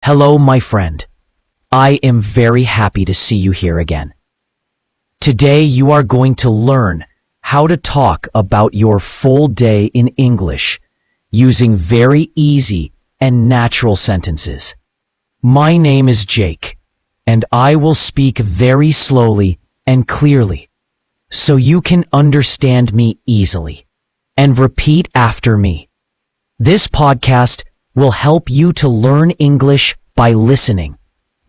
Hello, my friend. I am very happy to see you here again. Today you are going to learn how to talk about your full day in English using very easy and natural sentences. My name is Jake, and I will speak very slowly and clearly so you can understand me easily. And repeat after me. This podcast will help you to learn English by listening,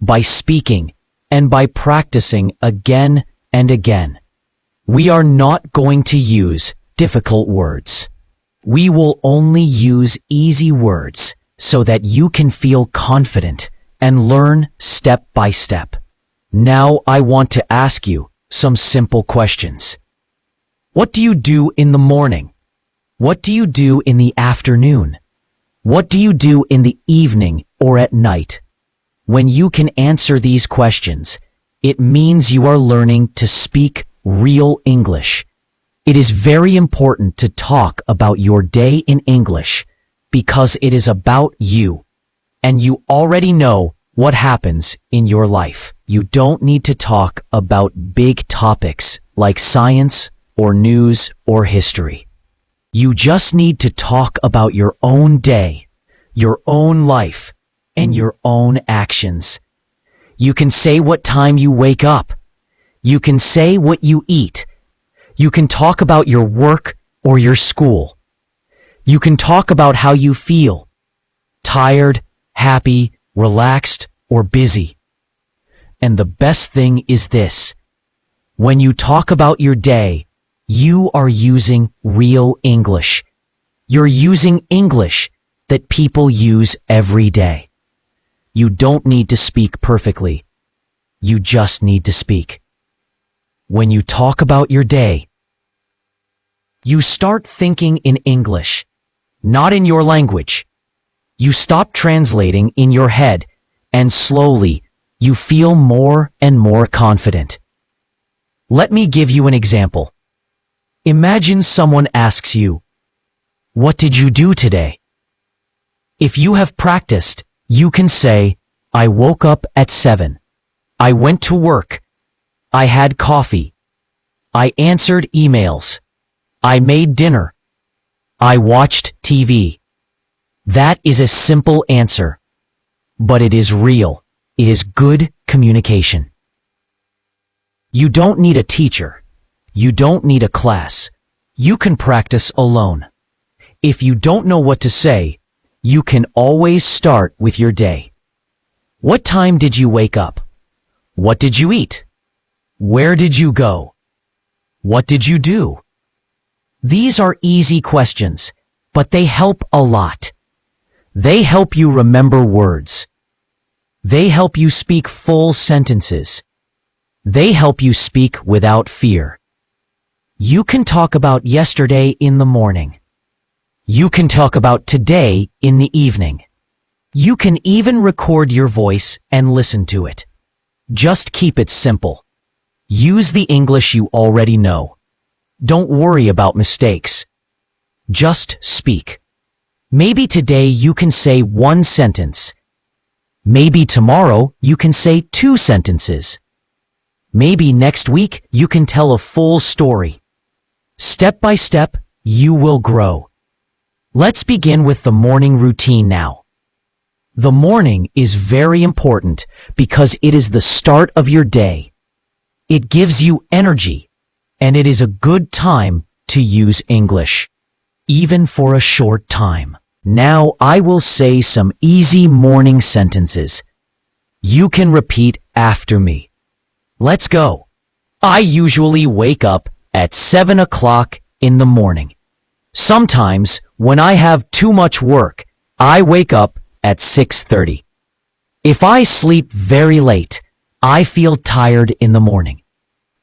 by speaking, and by practicing again and again. We are not going to use difficult words. We will only use easy words so that you can feel confident and learn step by step. Now I want to ask you some simple questions. What do you do in the morning? What do you do in the afternoon? What do you do in the evening or at night? When you can answer these questions, it means you are learning to speak real English. It is very important to talk about your day in English because it is about you, and you already know what happens in your life. You don't need to talk about big topics like science or news or history. You just need to talk about your own day, your own life, and your own actions. You can say what time you wake up. You can say what you eat. You can talk about your work or your school. You can talk about how you feel, tired, happy, relaxed, or busy. And the best thing is this. When you talk about your day, you are using real English. You're using English that people use every day. You don't need to speak perfectly. You just need to speak. When you talk about your day, you start thinking in English, not in your language. You stop translating in your head, and slowly you feel more and more confident. Let me give you an example. Imagine someone asks you, "What did you do today?" If you have practiced, you can say, "I woke up at 7. I went to work. I had coffee. I answered emails. I made dinner. I watched TV." That is a simple answer, but it is real. It is good communication. You don't need a teacher. You don't need a class. You can practice alone. If you don't know what to say, you can always start with your day. What time did you wake up? What did you eat? Where did you go? What did you do? These are easy questions, but they help a lot. They help you remember words. They help you speak full sentences. They help you speak without fear. You can talk about yesterday in the morning. You can talk about today in the evening. You can even record your voice and listen to it. Just keep it simple. Use the English you already know. Don't worry about mistakes. Just speak. Maybe today you can say one sentence. Maybe tomorrow you can say 2 sentences. Maybe next week you can tell a full story. Step by step, you will grow. Let's begin with the morning routine now. The morning is very important because it is the start of your day. It gives you energy, and it is a good time to use English, even for a short time. Now I will say some easy morning sentences. You can repeat after me. Let's go. I usually wake up at 7 o'clock in the morning. Sometimes, when I have too much work, I wake up at 6:30. If I sleep very late, I feel tired in the morning.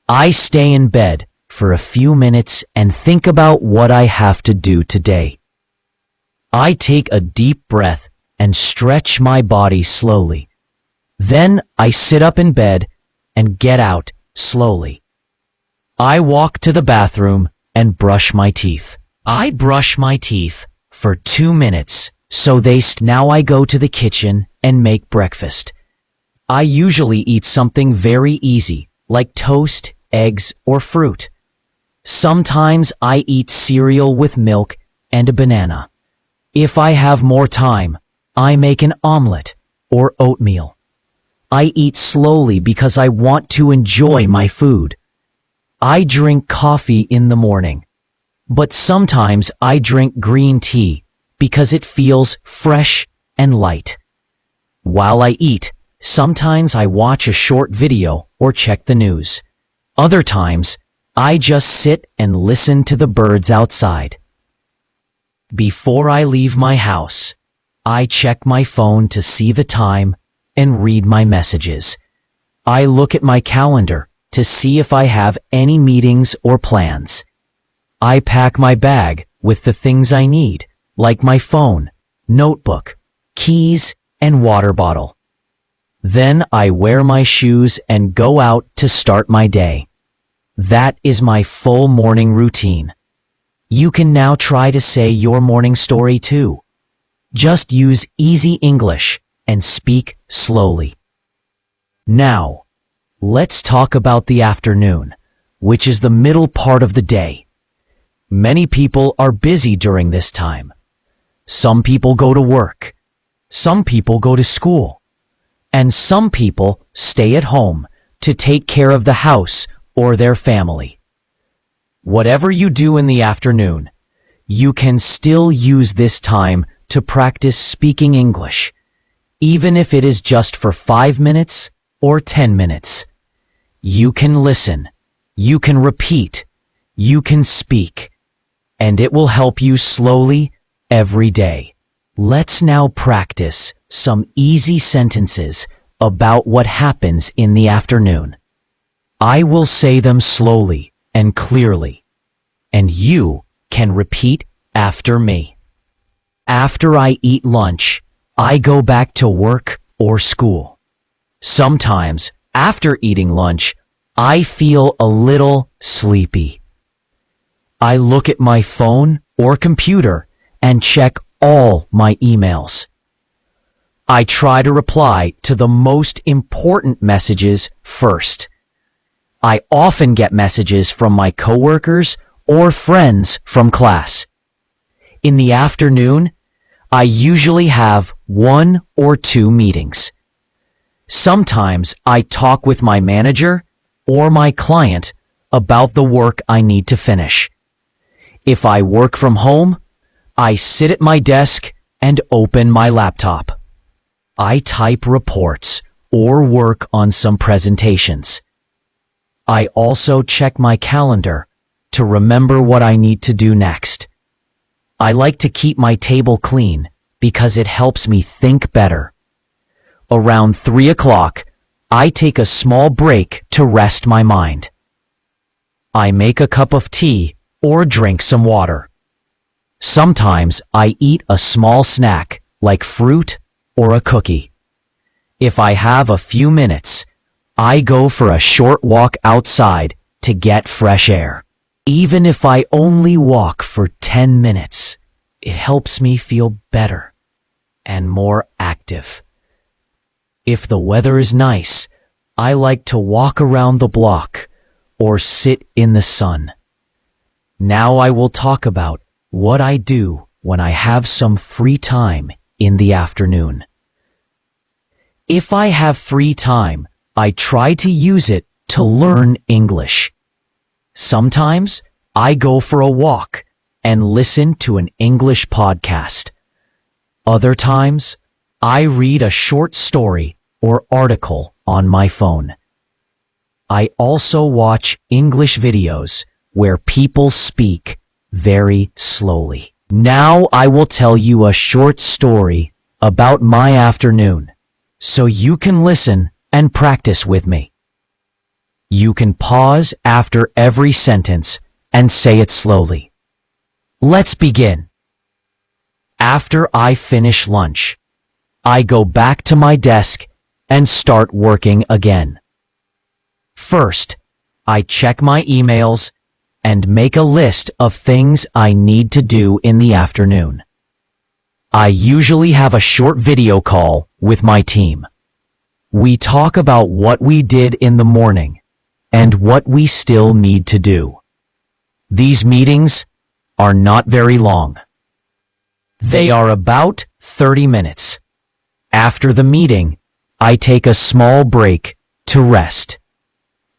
I stay in bed for a few minutes and think about what I have to do today. I take a deep breath and stretch my body slowly. Then I sit up in bed and get out slowly. I walk to the bathroom and brush my teeth. I brush my teeth for 2 minutes, so now I go to the kitchen and make breakfast. I usually eat something very easy, like toast, eggs, or fruit. Sometimes I eat cereal with milk and a banana. If I have more time, I make an omelet or oatmeal. I eat slowly because I want to enjoy my food. I drink coffee in the morning, but sometimes I drink green tea because it feels fresh and light. While I eat, sometimes I watch a short video or check the news. Other times, I just sit and listen to the birds outside. Before I leave my house, I check my phone to see the time and read my messages. I look at my calendar to see if I have any meetings or plans. I pack my bag with the things I need, like my phone, notebook, keys, and water bottle. Then I wear my shoes and go out to start my day. That is my full morning routine. You can now try to say your morning story too. Just use easy English and speak slowly. Now, let's talk about the afternoon, which is the middle part of the day. Many people are busy during this time. Some people go to work. Some people go to school. And some people stay at home to take care of the house or their family. Whatever you do in the afternoon, you can still use this time to practice speaking English, even if it is just for 5 minutes or 10 minutes. You can listen, you can repeat, you can speak, and it will help you slowly every day. Let's now practice some easy sentences about what happens in the afternoon. I will say them slowly and clearly, and you can repeat after me. After I eat lunch, I go back to work or school. Sometimes, after eating lunch, I feel a little sleepy. I look at my phone or computer and check all my emails. I try to reply to the most important messages first. I often get messages from my coworkers or friends from class. In the afternoon, I usually have 1 or 2 meetings. Sometimes I talk with my manager or my client about the work I need to finish. If I work from home, I sit at my desk and open my laptop. I type reports or work on some presentations. I also check my calendar to remember what I need to do next. I like to keep my table clean because it helps me think better. Around 3 o'clock, I take a small break to rest my mind. I make a cup of tea or drink some water. Sometimes I eat a small snack like fruit or a cookie. If I have a few minutes, I go for a short walk outside to get fresh air. Even if I only walk for 10 minutes, it helps me feel better and more active. If the weather is nice, I like to walk around the block or sit in the sun. Now I will talk about what I do when I have some free time in the afternoon. If I have free time, I try to use it to learn English. Sometimes I go for a walk and listen to an English podcast. Other times, I read a short story or article on my phone. I also watch English videos where people speak very slowly. Now I will tell you a short story about my afternoon, so you can listen and practice with me. You can pause after every sentence and say it slowly. Let's begin. After I finish lunch, I go back to my desk and start working again. First, I check my emails and make a list of things I need to do in the afternoon. I usually have a short video call with my team. We talk about what we did in the morning and what we still need to do. These meetings are not very long. They are about 30 minutes. After the meeting, I take a small break to rest.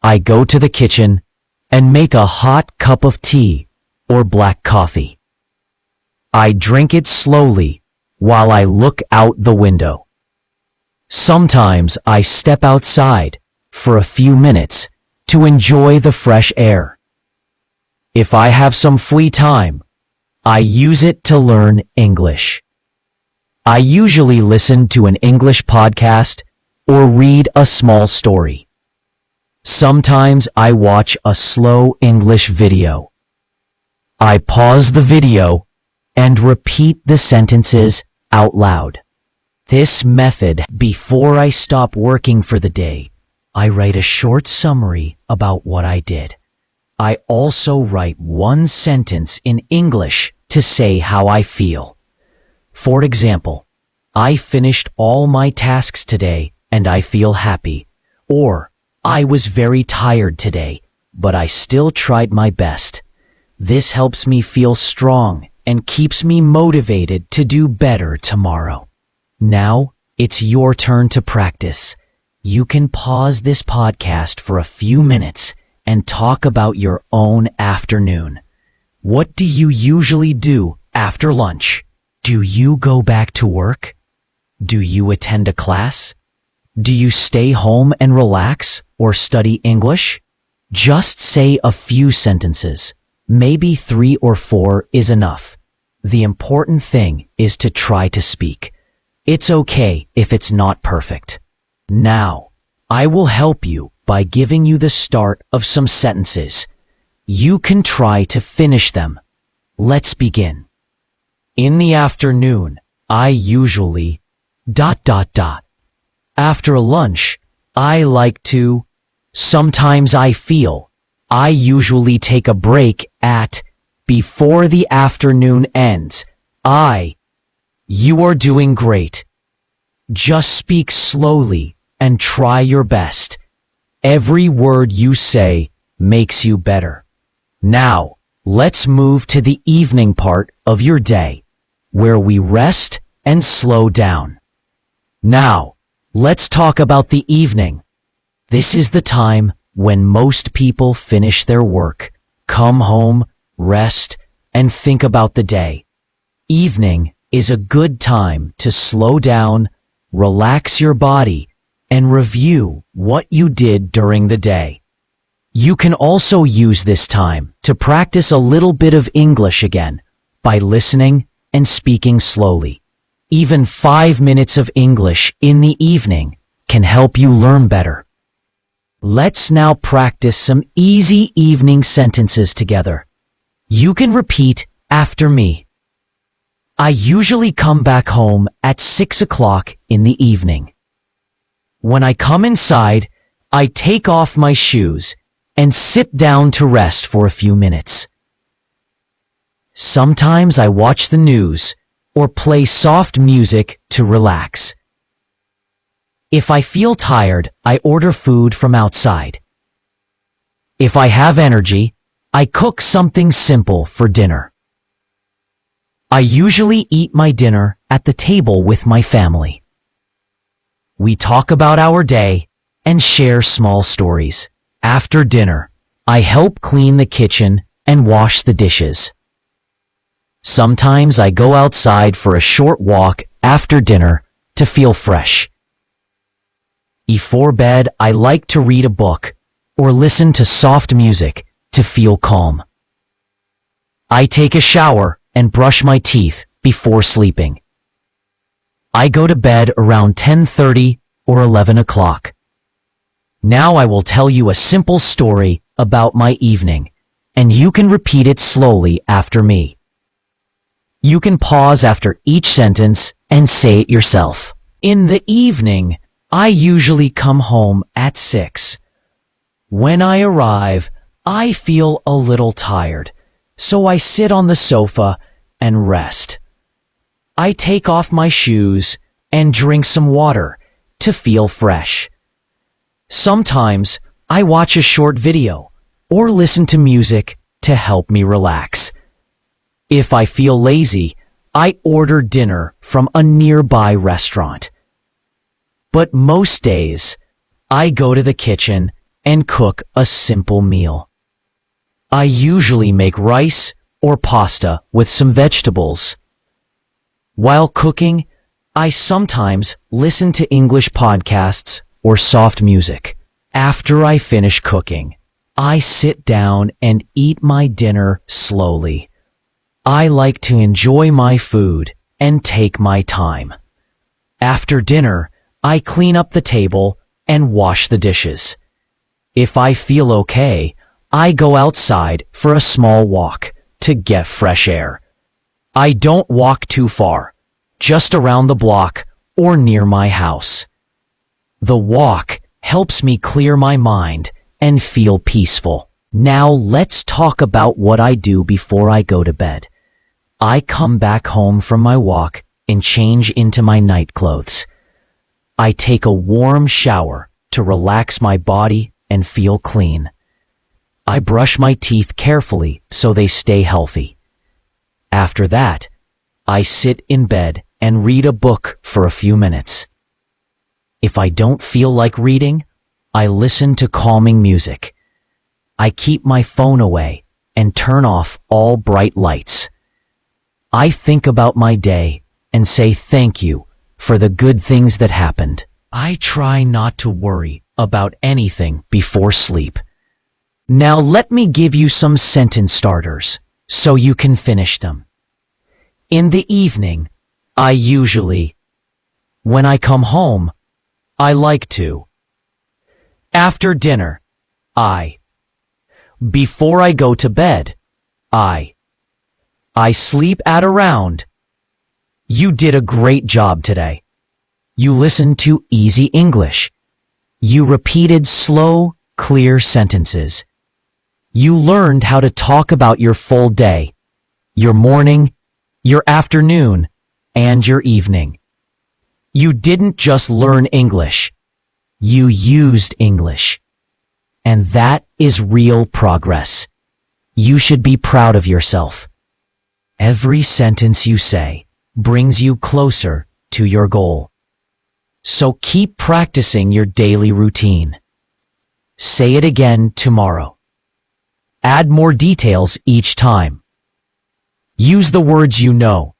I go to the kitchen and make a hot cup of tea or black coffee. I drink it slowly while I look out the window. Sometimes I step outside for a few minutes to enjoy the fresh air. If I have some free time, I use it to learn English. I usually listen to an English podcast or read a small story. Sometimes I watch a slow English video. I pause the video and repeat the sentences out loud. This method, before I stop working for the day, I write a short summary about what I did. I also write one sentence in English to say how I feel. For example, I finished all my tasks today and I feel happy. Or, I was very tired today, but I still tried my best. This helps me feel strong and keeps me motivated to do better tomorrow. Now, it's your turn to practice. You can pause this podcast for a few minutes and talk about your own afternoon. What do you usually do after lunch? Do you go back to work? Do you attend a class? Do you stay home and relax or study English? Just say a few sentences. Maybe 3 or 4 is enough. The important thing is to try to speak. It's okay if it's not perfect. Now, I will help you by giving you the start of some sentences. You can try to finish them. Let's begin. In the afternoon, I usually ... After lunch, I like to... Sometimes I feel... I usually take a break at... Before the afternoon ends. You are doing great. Just speak slowly and try your best. Every word you say makes you better. Now, let's move to the evening part of your day, where we rest and slow down. Now, let's talk about the evening. This is the time when most people finish their work, come home, rest, and think about the day. Evening is a good time to slow down, relax your body, and review what you did during the day. You can also use this time to practice a little bit of English again by listening and speaking slowly. Even 5 minutes of English in the evening can help you learn better. Let's now practice some easy evening sentences together. You can repeat after me. I usually come back home at 6 o'clock in the evening. When I come inside, I take off my shoes and sit down to rest for a few minutes. Sometimes I watch the news or play soft music to relax. If I feel tired, I order food from outside. If I have energy, I cook something simple for dinner. I usually eat my dinner at the table with my family. We talk about our day and share small stories. After dinner, I help clean the kitchen and wash the dishes. Sometimes I go outside for a short walk after dinner to feel fresh. Before bed, I like to read a book or listen to soft music to feel calm. I take a shower and brush my teeth before sleeping. I go to bed around 10:30 or 11 o'clock. Now I will tell you a simple story about my evening, and you can repeat it slowly after me. You can pause after each sentence and say it yourself. In the evening, I usually come home at 6. When I arrive, I feel a little tired, so I sit on the sofa and rest. I take off my shoes and drink some water to feel fresh. Sometimes I watch a short video or listen to music to help me relax. If I feel lazy, I order dinner from a nearby restaurant. But most days, I go to the kitchen and cook a simple meal. I usually make rice or pasta with some vegetables. While cooking, I sometimes listen to English podcasts or soft music. After I finish cooking, I sit down and eat my dinner slowly. I like to enjoy my food and take my time. After dinner, I clean up the table and wash the dishes. If I feel okay, I go outside for a small walk to get fresh air. I don't walk too far, just around the block or near my house. The walk helps me clear my mind and feel peaceful. Now let's talk about what I do before I go to bed. I come back home from my walk and change into my night clothes. I take a warm shower to relax my body and feel clean. I brush my teeth carefully so they stay healthy. After that, I sit in bed and read a book for a few minutes. If I don't feel like reading, I listen to calming music. I keep my phone away and turn off all bright lights. I think about my day and say thank you for the good things that happened. I try not to worry about anything before sleep. Now let me give you some sentence starters so you can finish them. In the evening, I usually. When I come home, I like to. After dinner, I. Before I go to bed, I. I sleep at around. You did a great job today. You listened to easy English. You repeated slow, clear sentences. You learned how to talk about your full day, your morning, your afternoon, and your evening. You didn't just learn English. You used English. And that is real progress. You should be proud of yourself. Every sentence you say brings you closer to your goal. So keep practicing your daily routine. Say it again tomorrow. Add more details each time. Use the words you know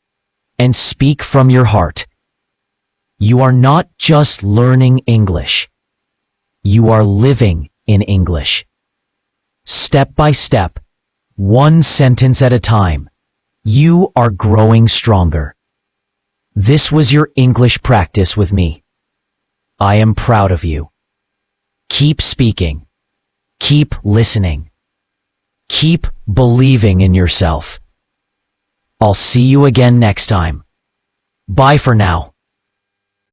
and speak from your heart. You are not just learning English. You are living in English. Step by step, one sentence at a time, you are growing stronger. This was your English practice with me. I am proud of you. Keep speaking. Keep listening. Keep believing in yourself. I'll see you again next time. Bye for now.